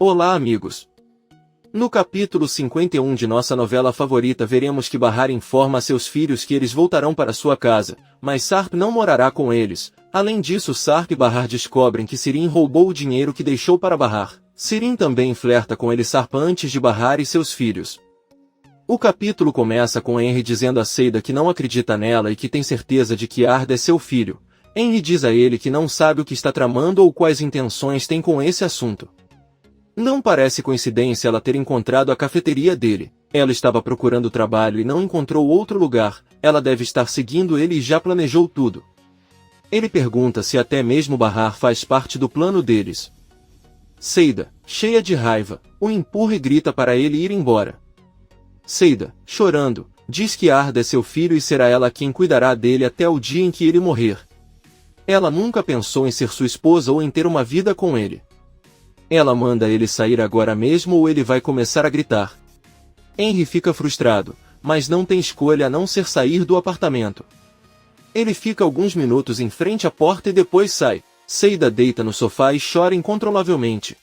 Olá, amigos! No capítulo 51 de nossa novela favorita veremos que Bahar informa a seus filhos que eles voltarão para sua casa, mas Sarp não morará com eles. Além disso, Sarp e Bahar descobrem que Sirin roubou o dinheiro que deixou para Bahar. Sirin também flerta com ele Sarp antes de Bahar e seus filhos. O capítulo começa com Henry dizendo a Seida que não acredita nela e que tem certeza de que Arda é seu filho. Henry diz a ele que não sabe o que está tramando ou quais intenções tem com esse assunto. Não parece coincidência ela ter encontrado a cafeteria dele. Ela estava procurando trabalho e não encontrou outro lugar. Ela deve estar seguindo ele e já planejou tudo. Ele pergunta se até mesmo Bahar faz parte do plano deles. Seida, cheia de raiva, o empurra e grita para ele ir embora. Seida, chorando, diz que Arda é seu filho e será ela quem cuidará dele até o dia em que ele morrer. Ela nunca pensou em ser sua esposa ou em ter uma vida com ele. Ela manda ele sair agora mesmo ou ele vai começar a gritar. Henry fica frustrado, mas não tem escolha a não ser sair do apartamento. Ele fica alguns minutos em frente à porta e depois sai. Seida deita no sofá e chora incontrolavelmente.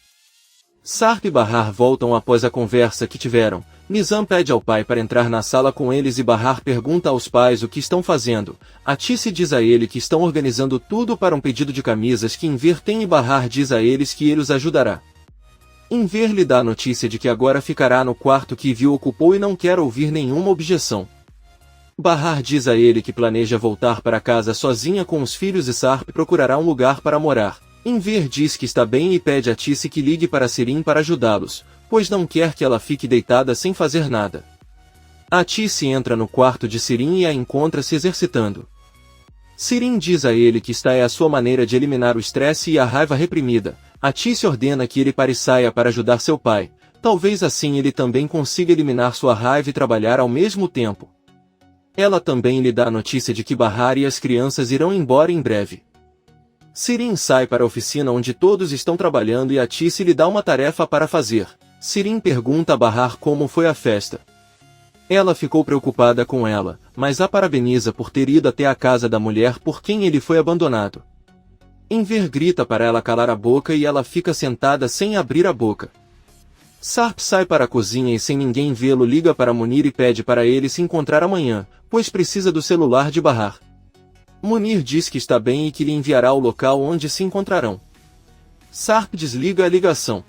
Sarp e Bahar voltam após a conversa que tiveram. Nizam pede ao pai para entrar na sala com eles e Bahar pergunta aos pais o que estão fazendo. Atice diz a ele que estão organizando tudo para um pedido de camisas que Enver tem e Bahar diz a eles que ele os ajudará. Enver lhe dá a notícia de que agora ficará no quarto que Ivy ocupou e não quer ouvir nenhuma objeção. Bahar diz a ele que planeja voltar para casa sozinha com os filhos e Sarp procurará um lugar para morar. Enver diz que está bem e pede a Atice que ligue para Sirin para ajudá-los, pois não quer que ela fique deitada sem fazer nada. Atice entra no quarto de Sirin e a encontra se exercitando. Sirin diz a ele que esta é a sua maneira de eliminar o estresse e a raiva reprimida. Atice ordena que ele pare e saia para ajudar seu pai. Talvez assim ele também consiga eliminar sua raiva e trabalhar ao mesmo tempo. Ela também lhe dá a notícia de que Bahar e as crianças irão embora em breve. Sirin sai para a oficina onde todos estão trabalhando e Atice lhe dá uma tarefa para fazer. Sirin pergunta a Bahar como foi a festa. Ela ficou preocupada com ela, mas a parabeniza por ter ido até a casa da mulher por quem ele foi abandonado. Enver grita para ela calar a boca e ela fica sentada sem abrir a boca. Sarp sai para a cozinha e sem ninguém vê-lo liga para Munir e pede para ele se encontrar amanhã, pois precisa do celular de Bahar. Munir diz que está bem e que lhe enviará o local onde se encontrarão. Sarp desliga a ligação.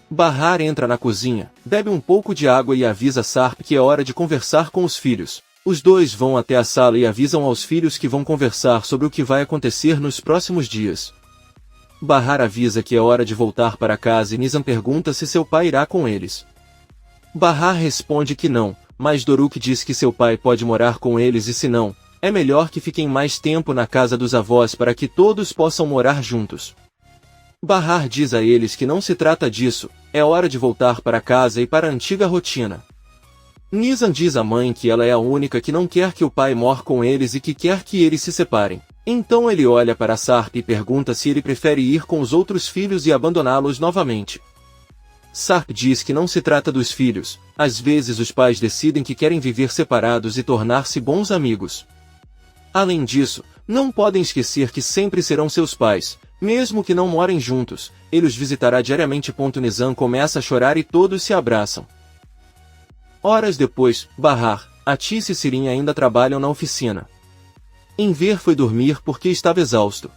Bahar entra na cozinha, bebe um pouco de água e avisa Sarp que é hora de conversar com os filhos. Os dois vão até a sala e avisam aos filhos que vão conversar sobre o que vai acontecer nos próximos dias. Bahar avisa que é hora de voltar para casa e Nizam pergunta se seu pai irá com eles. Bahar responde que não, mas Doruk diz que seu pai pode morar com eles e se não, é melhor que fiquem mais tempo na casa dos avós para que todos possam morar juntos. Bahar diz a eles que não se trata disso, é hora de voltar para casa e para a antiga rotina. Nizam diz à mãe que ela é a única que não quer que o pai more com eles e que quer que eles se separem. Então ele olha para Sarp e pergunta se ele prefere ir com os outros filhos e abandoná-los novamente. Sarp diz que não se trata dos filhos, às vezes os pais decidem que querem viver separados e tornar-se bons amigos. Além disso, não podem esquecer que sempre serão seus pais, mesmo que não morem juntos, ele os visitará diariamente. Nizam começa a chorar e todos se abraçam. Horas depois, Bahar, Atice e Sirin ainda trabalham na oficina. Enver foi dormir porque estava exausto.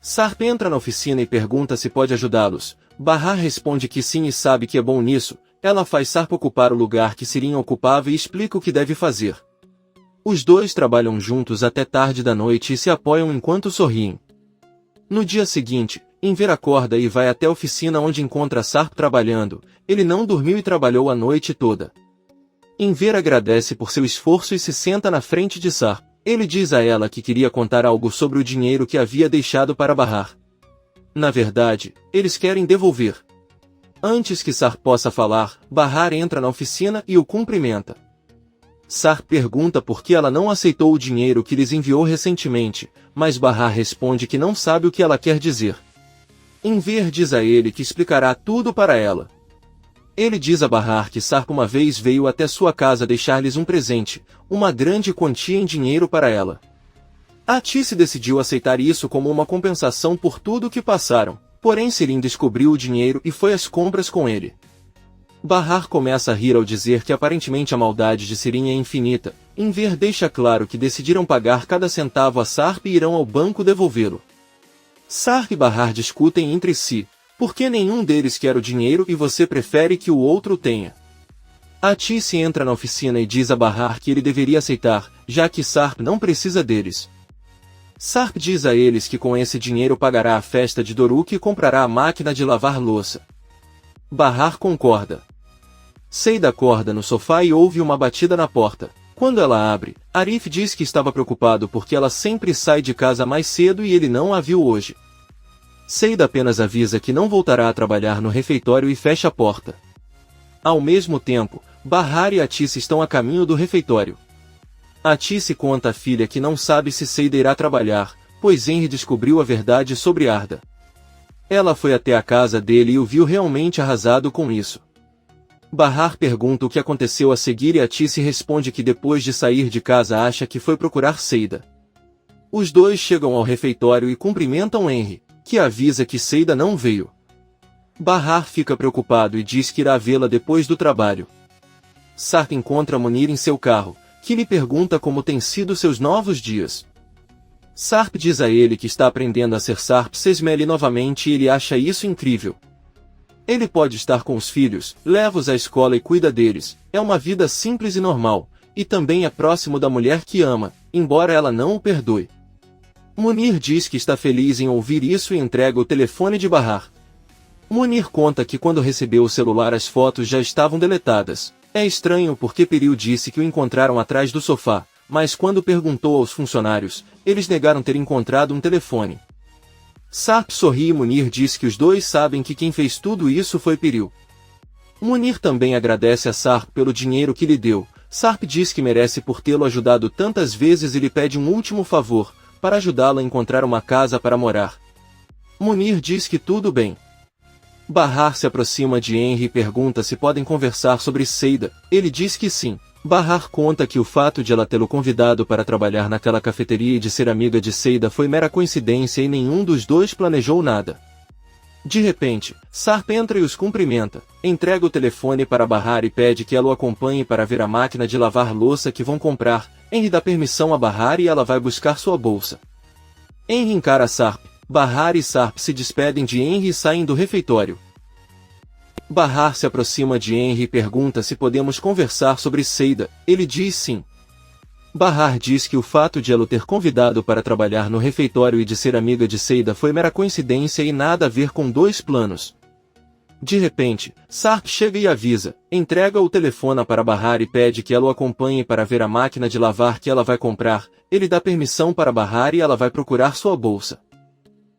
Sarp entra na oficina e pergunta se pode ajudá-los. Bahar responde que sim e sabe que é bom nisso. Ela faz Sarp ocupar o lugar que Sirin ocupava e explica o que deve fazer. Os dois trabalham juntos até tarde da noite e se apoiam enquanto sorriem. No dia seguinte, Enver acorda e vai até a oficina onde encontra Sarp trabalhando. Ele não dormiu e trabalhou a noite toda. Enver agradece por seu esforço e se senta na frente de Sarp. Ele diz a ela que queria contar algo sobre o dinheiro que havia deixado para Bahar. Na verdade, eles querem devolver. Antes que Sarp possa falar, Bahar entra na oficina e o cumprimenta. Sarp pergunta por que ela não aceitou o dinheiro que lhes enviou recentemente, mas Bahar responde que não sabe o que ela quer dizer. Enver diz a ele que explicará tudo para ela. Ele diz a Bahar que Sarp uma vez veio até sua casa deixar-lhes um presente, uma grande quantia em dinheiro para ela. Atice decidiu aceitar isso como uma compensação por tudo o que passaram. Porém Sirin descobriu o dinheiro e foi às compras com ele. Bahar começa a rir ao dizer que aparentemente a maldade de Sirin é infinita. Enver deixa claro que decidiram pagar cada centavo a Sarp e irão ao banco devolvê-lo. Sarp e Bahar discutem entre si, por que nenhum deles quer o dinheiro e você prefere que o outro tenha. Atice entra na oficina e diz a Bahar que ele deveria aceitar, já que Sarp não precisa deles. Sarp diz a eles que com esse dinheiro pagará a festa de Doruk e comprará a máquina de lavar louça. Bahar concorda. Seida acorda no sofá e ouve uma batida na porta. Quando ela abre, Arif diz que estava preocupado porque ela sempre sai de casa mais cedo e ele não a viu hoje. Seida apenas avisa que não voltará a trabalhar no refeitório e fecha a porta. Ao mesmo tempo, Bahar e Atice estão a caminho do refeitório. Atice conta à filha que não sabe se Seida irá trabalhar, pois Henry descobriu a verdade sobre Arda. Ela foi até a casa dele e o viu realmente arrasado com isso. Bahar pergunta o que aconteceu a seguir e Atice responde que depois de sair de casa acha que foi procurar Seida. Os dois chegam ao refeitório e cumprimentam Henry, que avisa que Seida não veio. Bahar fica preocupado e diz que irá vê-la depois do trabalho. Sarp encontra Munir em seu carro, que lhe pergunta como têm sido seus novos dias. Sarp diz a ele que está aprendendo a ser Sarp Sesmele novamente e ele acha isso incrível. Ele pode estar com os filhos, leva-os à escola e cuida deles, é uma vida simples e normal, e também é próximo da mulher que ama, embora ela não o perdoe. Munir diz que está feliz em ouvir isso e entrega o telefone de Bahar. Munir conta que quando recebeu o celular as fotos já estavam deletadas. É estranho porque Peril disse que o encontraram atrás do sofá, mas quando perguntou aos funcionários, eles negaram ter encontrado um telefone. Sarp sorri e Munir diz que os dois sabem que quem fez tudo isso foi Peril. Munir também agradece a Sarp pelo dinheiro que lhe deu. Sarp diz que merece por tê-lo ajudado tantas vezes e lhe pede um último favor, para ajudá-lo a encontrar uma casa para morar. Munir diz que tudo bem. Bahar se aproxima de Henry e pergunta se podem conversar sobre Seida. Ele diz que sim. Bahar conta que o fato de ela tê-lo convidado para trabalhar naquela cafeteria e de ser amiga de Seida foi mera coincidência e nenhum dos dois planejou nada. De repente, Sarp entra e os cumprimenta, entrega o telefone para Bahar e pede que ela o acompanhe para ver a máquina de lavar louça que vão comprar. Henry dá permissão a Bahar e ela vai buscar sua bolsa. Henry encara Sarp. Bahar e Sarp se despedem de Henry e saem do refeitório. Bahar se aproxima de Henry e pergunta se podemos conversar sobre Seida. Ele diz sim. Bahar diz que o fato de ela o ter convidado para trabalhar no refeitório e de ser amiga de Seida foi mera coincidência e nada a ver com dois planos. De repente, Sarp chega e avisa, entrega o telefone para Bahar e pede que ela o acompanhe para ver a máquina de lavar que ela vai comprar. Ele dá permissão para Bahar e ela vai procurar sua bolsa.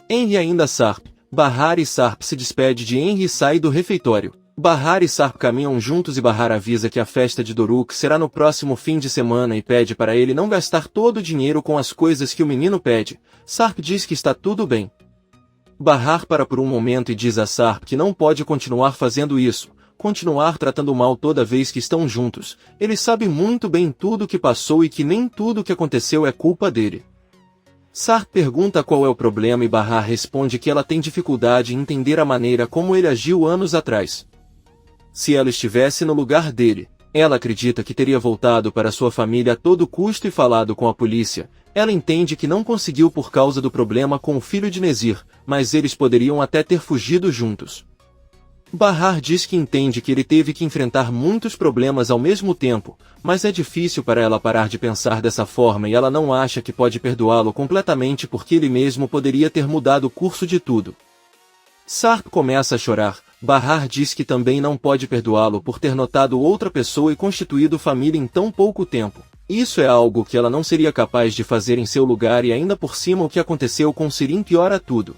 Henry ainda Sarp. Bahar e Sarp se despede de Henry e sai do refeitório. Bahar e Sarp caminham juntos e Bahar avisa que a festa de Doruk será no próximo fim de semana e pede para ele não gastar todo o dinheiro com as coisas que o menino pede. Sarp diz que está tudo bem. Bahar para por um momento e diz a Sarp que não pode continuar fazendo isso, continuar tratando mal toda vez que estão juntos. Ele sabe muito bem tudo o que passou e que nem tudo o que aconteceu é culpa dele. Sarp pergunta qual é o problema e Bahar responde que ela tem dificuldade em entender a maneira como ele agiu anos atrás. Se ela estivesse no lugar dele, ela acredita que teria voltado para sua família a todo custo e falado com a polícia. Ela entende que não conseguiu por causa do problema com o filho de Nezir, mas eles poderiam até ter fugido juntos. Bahar diz que entende que ele teve que enfrentar muitos problemas ao mesmo tempo, mas é difícil para ela parar de pensar dessa forma e ela não acha que pode perdoá-lo completamente porque ele mesmo poderia ter mudado o curso de tudo. Sarp começa a chorar. Bahar diz que também não pode perdoá-lo por ter notado outra pessoa e constituído família em tão pouco tempo. Isso é algo que ela não seria capaz de fazer em seu lugar e ainda por cima o que aconteceu com Sirin piora tudo.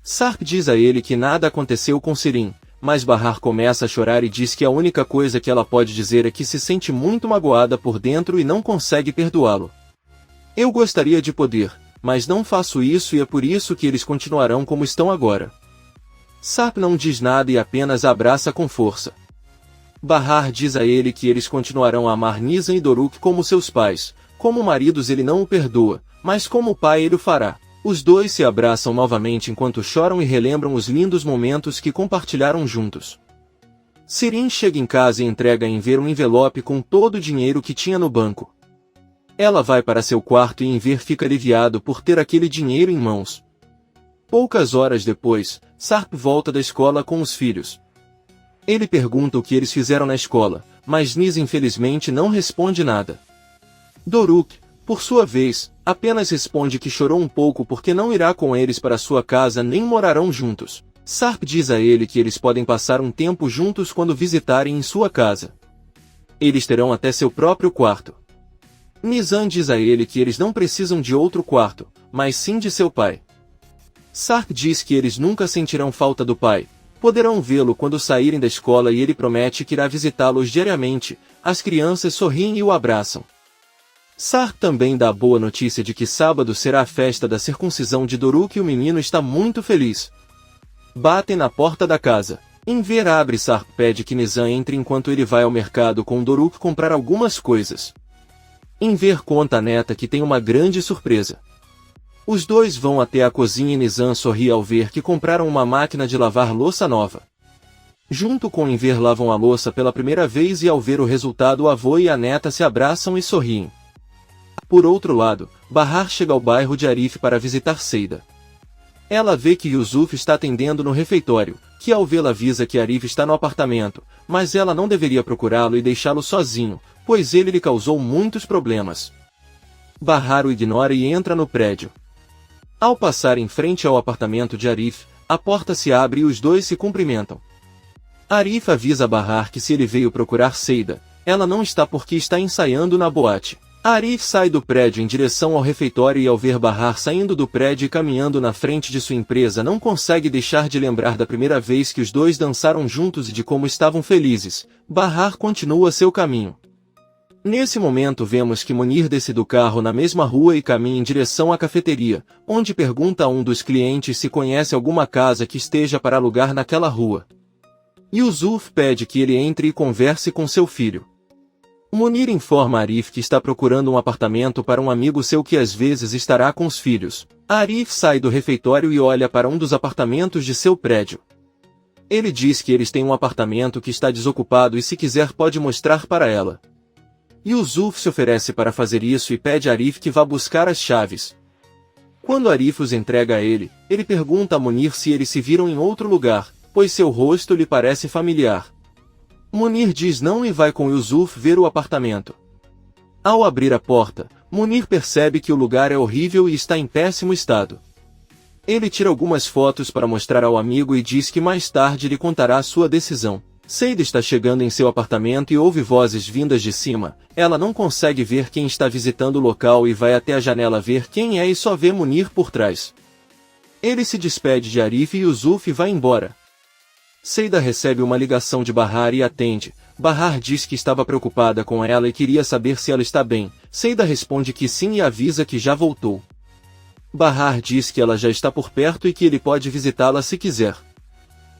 Sarp diz a ele que nada aconteceu com Sirin, mas Bahar começa a chorar e diz que a única coisa que ela pode dizer é que se sente muito magoada por dentro e não consegue perdoá-lo. Eu gostaria de poder, mas não faço isso e é por isso que eles continuarão como estão agora. Sarp não diz nada e apenas a abraça com força. Bahar diz a ele que eles continuarão a amar Nizam e Doruk como seus pais. Como maridos ele não o perdoa, mas como pai ele o fará. Os dois se abraçam novamente enquanto choram e relembram os lindos momentos que compartilharam juntos. Sirin chega em casa e entrega a Enver um envelope com todo o dinheiro que tinha no banco. Ela vai para seu quarto e Enver fica aliviado por ter aquele dinheiro em mãos. Poucas horas depois, Sarp volta da escola com os filhos. Ele pergunta o que eles fizeram na escola, mas Nis infelizmente não responde nada. Doruk, por sua vez, apenas responde que chorou um pouco porque não irá com eles para sua casa nem morarão juntos. Sarp diz a ele que eles podem passar um tempo juntos quando visitarem em sua casa. Eles terão até seu próprio quarto. Nizam diz a ele que eles não precisam de outro quarto, mas sim de seu pai. Sarp diz que eles nunca sentirão falta do pai, poderão vê-lo quando saírem da escola e ele promete que irá visitá-los diariamente. As crianças sorriem e o abraçam. Sarp também dá a boa notícia de que sábado será a festa da circuncisão de Doruk e o menino está muito feliz. Batem na porta da casa. Enver abre e Sarp pede que Nizam entre enquanto ele vai ao mercado com Doruk comprar algumas coisas. Enver conta à neta que tem uma grande surpresa. Os dois vão até a cozinha e Nizam sorri ao ver que compraram uma máquina de lavar louça nova. Junto com Enver lavam a louça pela primeira vez e ao ver o resultado o avô e a neta se abraçam e sorriem. Por outro lado, Bahar chega ao bairro de Arif para visitar Seida. Ela vê que Yusuf está atendendo no refeitório, que ao vê-la avisa que Arif está no apartamento, mas ela não deveria procurá-lo e deixá-lo sozinho, pois ele lhe causou muitos problemas. Bahar o ignora e entra no prédio. Ao passar em frente ao apartamento de Arif, a porta se abre e os dois se cumprimentam. Arif avisa Bahar que se ele veio procurar Seida, ela não está porque está ensaiando na boate. Arif sai do prédio em direção ao refeitório e ao ver Bahar saindo do prédio e caminhando na frente de sua empresa não consegue deixar de lembrar da primeira vez que os dois dançaram juntos e de como estavam felizes. Bahar continua seu caminho. Nesse momento vemos que Munir desce do carro na mesma rua e caminha em direção à cafeteria, onde pergunta a um dos clientes se conhece alguma casa que esteja para alugar naquela rua. Yusuf pede que ele entre e converse com seu filho. Munir informa Arif que está procurando um apartamento para um amigo seu que às vezes estará com os filhos. Arif sai do refeitório e olha para um dos apartamentos de seu prédio. Ele diz que eles têm um apartamento que está desocupado e se quiser pode mostrar para ela. Yusuf se oferece para fazer isso e pede a Arif que vá buscar as chaves. Quando Arif os entrega a ele, ele pergunta a Munir se eles se viram em outro lugar, pois seu rosto lhe parece familiar. Munir diz não e vai com Yusuf ver o apartamento. Ao abrir a porta, Munir percebe que o lugar é horrível e está em péssimo estado. Ele tira algumas fotos para mostrar ao amigo e diz que mais tarde lhe contará sua decisão. Seida está chegando em seu apartamento e ouve vozes vindas de cima. Ela não consegue ver quem está visitando o local e vai até a janela ver quem é e só vê Munir por trás. Ele se despede de Arif e Yusuf e vai embora. Seida recebe uma ligação de Bahar e atende. Bahar diz que estava preocupada com ela e queria saber se ela está bem. Seida responde que sim e avisa que já voltou. Bahar diz que ela já está por perto e que ele pode visitá-la se quiser.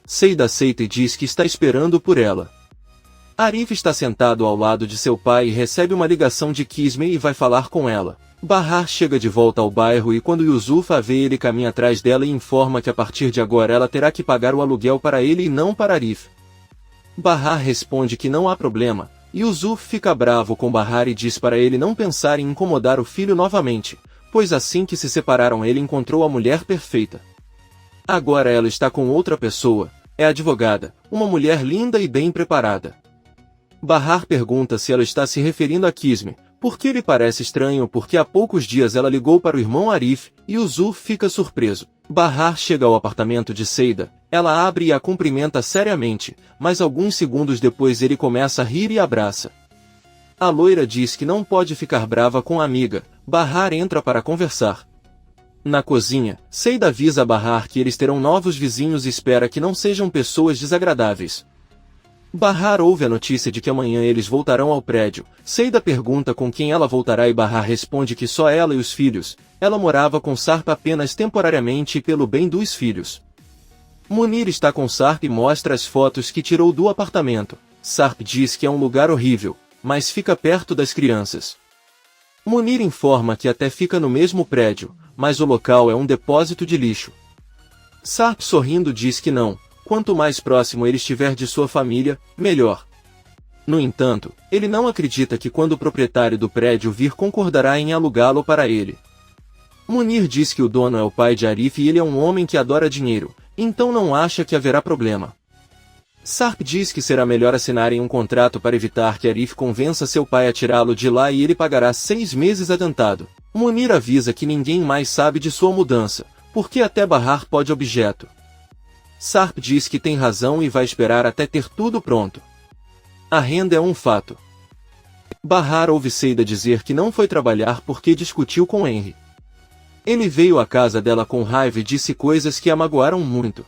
Seida aceita e diz que está esperando por ela. Arif está sentado ao lado de seu pai e recebe uma ligação de Kisme e vai falar com ela. Bahar chega de volta ao bairro e quando Yusuf a vê ele caminha atrás dela e informa que a partir de agora ela terá que pagar o aluguel para ele e não para Arif. Bahar responde que não há problema. Yusuf fica bravo com Bahar e diz para ele não pensar em incomodar o filho novamente, pois assim que se separaram ele encontrou a mulher perfeita. Agora ela está com outra pessoa, é advogada, uma mulher linda e bem preparada. Bahar pergunta se ela está se referindo a Kisme, porque lhe parece estranho porque há poucos dias ela ligou para o irmão Arif, e Yusuf fica surpreso. Bahar chega ao apartamento de Seida, ela abre e a cumprimenta seriamente, mas alguns segundos depois ele começa a rir e abraça. A loira diz que não pode ficar brava com a amiga. Bahar entra para conversar. Na cozinha, Seida avisa a Bahar que eles terão novos vizinhos e espera que não sejam pessoas desagradáveis. Bahar ouve a notícia de que amanhã eles voltarão ao prédio. Seida pergunta com quem ela voltará e Bahar responde que só ela e os filhos. Ela morava com Sarp apenas temporariamente e pelo bem dos filhos. Munir está com Sarp e mostra as fotos que tirou do apartamento. Sarp diz que é um lugar horrível, mas fica perto das crianças. Munir informa que até fica no mesmo prédio, mas o local é um depósito de lixo. Sarp sorrindo diz que não, quanto mais próximo ele estiver de sua família, melhor. No entanto, ele não acredita que quando o proprietário do prédio vir concordará em alugá-lo para ele. Munir diz que o dono é o pai de Arif e ele é um homem que adora dinheiro, então não acha que haverá problema. Sarp diz que será melhor assinarem um contrato para evitar que Arif convença seu pai a tirá-lo de lá e ele pagará 6 meses adiantado. Munir avisa que ninguém mais sabe de sua mudança, porque até Bahar pode objeto. Sarp diz que tem razão e vai esperar até ter tudo pronto. A renda é um fato. Bahar ouve Seida dizer que não foi trabalhar porque discutiu com Henry. Ele veio à casa dela com raiva e disse coisas que a magoaram muito.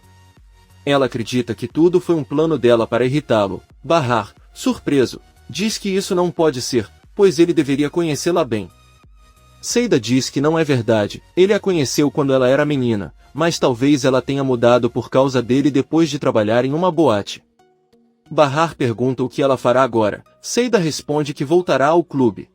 Ela acredita que tudo foi um plano dela para irritá-lo. Bahar, surpreso, diz que isso não pode ser, pois ele deveria conhecê-la bem. Seida diz que não é verdade, ele a conheceu quando ela era menina, mas talvez ela tenha mudado por causa dele depois de trabalhar em uma boate. Bahar pergunta o que ela fará agora. Seida responde que voltará ao clube.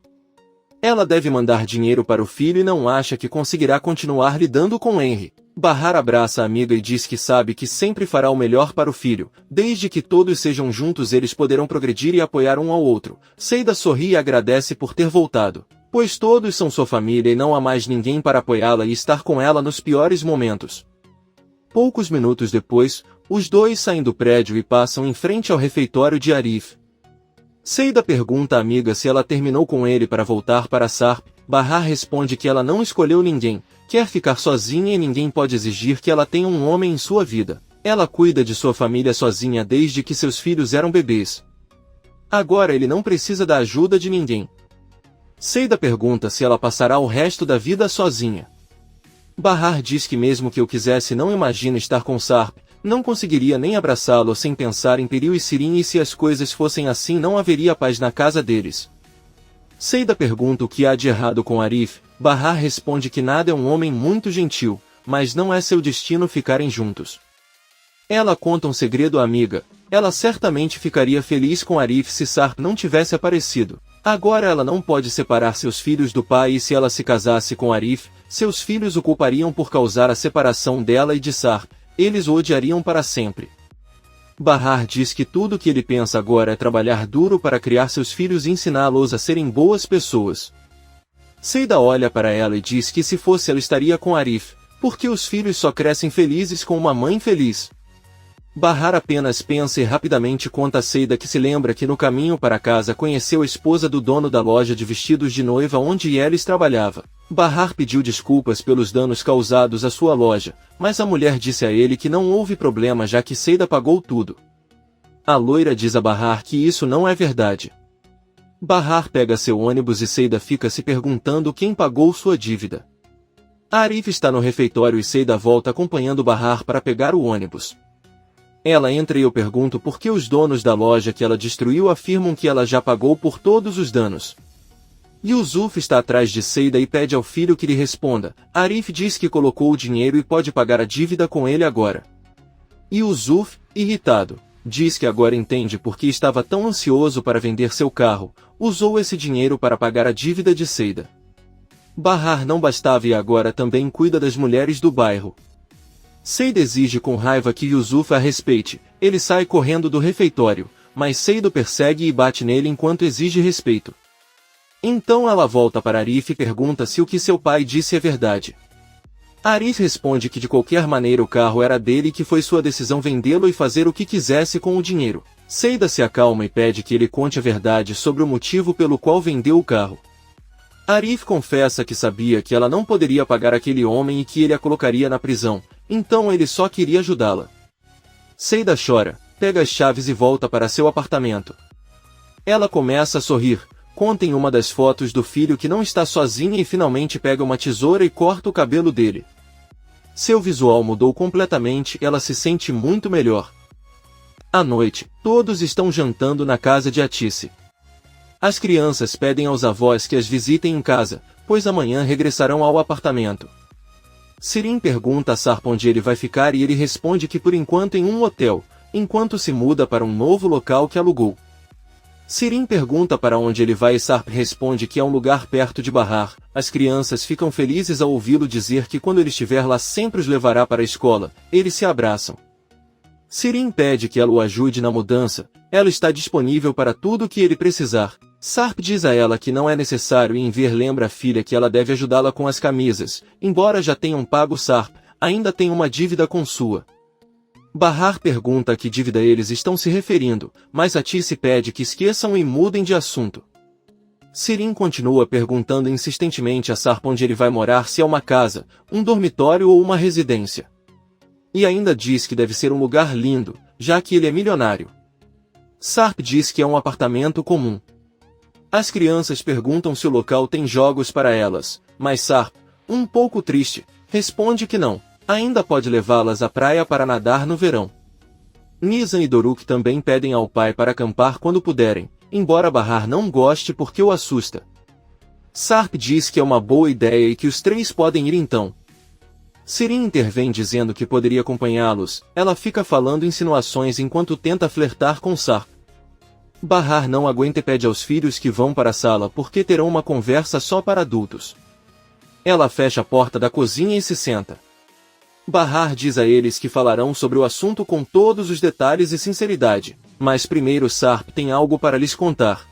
Ela deve mandar dinheiro para o filho e não acha que conseguirá continuar lidando com Henry. Bahar abraça a amiga e diz que sabe que sempre fará o melhor para o filho, desde que todos sejam juntos eles poderão progredir e apoiar um ao outro. Seida sorri e agradece por ter voltado, pois todos são sua família e não há mais ninguém para apoiá-la e estar com ela nos piores momentos. Poucos minutos depois, os dois saem do prédio e passam em frente ao refeitório de Arif. Seida pergunta à amiga se ela terminou com ele para voltar para Sarp. Bahar responde que ela não escolheu ninguém, quer ficar sozinha e ninguém pode exigir que ela tenha um homem em sua vida. Ela cuida de sua família sozinha desde que seus filhos eram bebês. Agora ele não precisa da ajuda de ninguém. Seida pergunta se ela passará o resto da vida sozinha. Bahar diz que mesmo que eu quisesse não imagina estar com Sarp, não conseguiria nem abraçá-lo sem pensar em Peril e Sirin e se as coisas fossem assim não haveria paz na casa deles. Seida pergunta o que há de errado com Arif. Bahar responde que nada é um homem muito gentil, mas não é seu destino ficarem juntos. Ela conta um segredo à amiga. Ela certamente ficaria feliz com Arif se Sarp não tivesse aparecido. Agora ela não pode separar seus filhos do pai e se ela se casasse com Arif, seus filhos o culpariam por causar a separação dela e de Sarp. Eles o odiariam para sempre. Bahar diz que tudo o que ele pensa agora é trabalhar duro para criar seus filhos e ensiná-los a serem boas pessoas. Seida olha para ela e diz que se fosse ela estaria com Arif, porque os filhos só crescem felizes com uma mãe feliz. Bahar apenas pensa e rapidamente conta a Seida que se lembra que no caminho para casa conheceu a esposa do dono da loja de vestidos de noiva onde Yelis trabalhava. Bahar pediu desculpas pelos danos causados à sua loja, mas a mulher disse a ele que não houve problema já que Seida pagou tudo. A loira diz a Bahar que isso não é verdade. Bahar pega seu ônibus e Seida fica se perguntando quem pagou sua dívida. Arif está no refeitório e Seida volta acompanhando Bahar para pegar o ônibus. Ela entra e eu pergunto por que os donos da loja que ela destruiu afirmam que ela já pagou por todos os danos. Yusuf está atrás de Seida e pede ao filho que lhe responda. Arif diz que colocou o dinheiro e pode pagar a dívida com ele agora. Yusuf, irritado, diz que agora entende por que estava tão ansioso para vender seu carro, usou esse dinheiro para pagar a dívida de Seida. Bahar não bastava e agora também cuida das mulheres do bairro. Seida exige com raiva que Yusuf a respeite, ele sai correndo do refeitório, mas Seida o persegue e bate nele enquanto exige respeito. Então ela volta para Arif e pergunta se o que seu pai disse é verdade. Arif responde que de qualquer maneira o carro era dele e que foi sua decisão vendê-lo e fazer o que quisesse com o dinheiro. Seida se acalma e pede que ele conte a verdade sobre o motivo pelo qual vendeu o carro. Arif confessa que sabia que ela não poderia pagar aquele homem e que ele a colocaria na prisão, então ele só queria ajudá-la. Seida chora, pega as chaves e volta para seu apartamento. Ela começa a sorrir, conta em uma das fotos do filho que não está sozinha e finalmente pega uma tesoura e corta o cabelo dele. Seu visual mudou completamente e ela se sente muito melhor. À noite, todos estão jantando na casa de Atice. As crianças pedem aos avós que as visitem em casa, pois amanhã regressarão ao apartamento. Sirin pergunta a Sarp onde ele vai ficar e ele responde que por enquanto em um hotel, enquanto se muda para um novo local que alugou. Sirin pergunta para onde ele vai e Sarp responde que é um lugar perto de Bahar. As crianças ficam felizes ao ouvi-lo dizer que quando ele estiver lá sempre os levará para a escola. Eles se abraçam. Sirin pede que ela o ajude na mudança. Ela está disponível para tudo o que ele precisar. Sarp diz a ela que não é necessário e em ver lembra a filha que ela deve ajudá-la com as camisas. Embora já tenham pago Sarp, ainda tem uma dívida com sua. Bahar pergunta a que dívida eles estão se referindo, mas a Tice pede que esqueçam e mudem de assunto. Sirin continua perguntando insistentemente a Sarp onde ele vai morar, se é uma casa, um dormitório ou uma residência. E ainda diz que deve ser um lugar lindo, já que ele é milionário. Sarp diz que é um apartamento comum. As crianças perguntam se o local tem jogos para elas, mas Sarp, um pouco triste, responde que não. Ainda pode levá-las à praia para nadar no verão. Nizam e Doruk também pedem ao pai para acampar quando puderem, embora Bahar não goste porque o assusta. Sarp diz que é uma boa ideia e que os três podem ir então. Sirin intervém dizendo que poderia acompanhá-los. Ela fica falando insinuações enquanto tenta flertar com Sarp. Bahar não aguenta e pede aos filhos que vão para a sala porque terão uma conversa só para adultos. Ela fecha a porta da cozinha e se senta. Bahar diz a eles que falarão sobre o assunto com todos os detalhes e sinceridade, mas primeiro Sarp tem algo para lhes contar.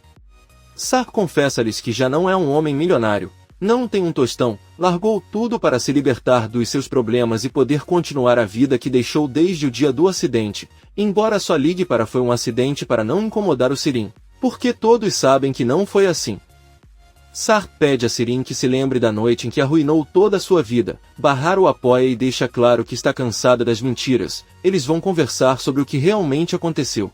Sarp confessa-lhes que já não é um homem milionário, não tem um tostão, largou tudo para se libertar dos seus problemas e poder continuar a vida que deixou desde o dia do acidente, embora só ligue para foi um acidente para não incomodar o Sirin, porque todos sabem que não foi assim. Sarp pede a Sirin que se lembre da noite em que arruinou toda a sua vida. Bahar o apoia e deixa claro que está cansada das mentiras. Eles vão conversar sobre o que realmente aconteceu.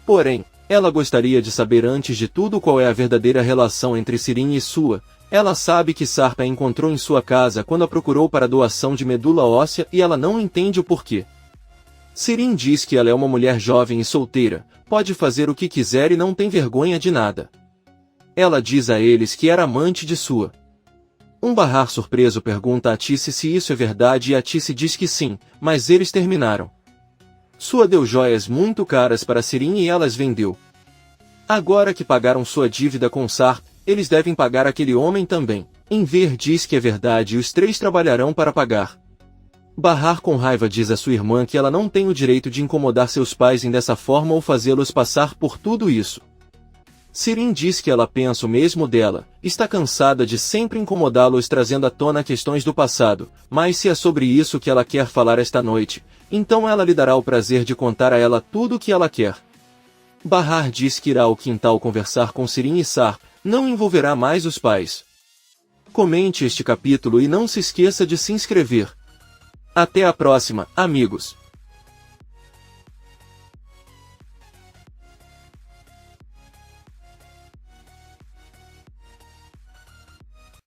Porém, ela gostaria de saber antes de tudo qual é a verdadeira relação entre Sirin e sua. Ela sabe que Sarp a encontrou em sua casa quando a procurou para doação de medula óssea e ela não entende o porquê. Sirin diz que ela é uma mulher jovem e solteira, pode fazer o que quiser e não tem vergonha de nada. Ela diz a eles que era amante de sua. Bahar surpreso pergunta a Tice se isso é verdade e a Tice diz que sim, mas eles terminaram. Sua deu joias muito caras para Sirin e ela as vendeu. Agora que pagaram sua dívida com Sarp, eles devem pagar aquele homem também. Enver diz que é verdade e os três trabalharão para pagar. Bahar com raiva diz a sua irmã que ela não tem o direito de incomodar seus pais dessa forma ou fazê-los passar por tudo isso. Sirin diz que ela pensa o mesmo dela, está cansada de sempre incomodá-los trazendo à tona questões do passado, mas se é sobre isso que ela quer falar esta noite, então ela lhe dará o prazer de contar a ela tudo o que ela quer. Bahar diz que irá ao quintal conversar com Sirin e Sarp, não envolverá mais os pais. Comente este capítulo e não se esqueça de se inscrever. Até a próxima, amigos!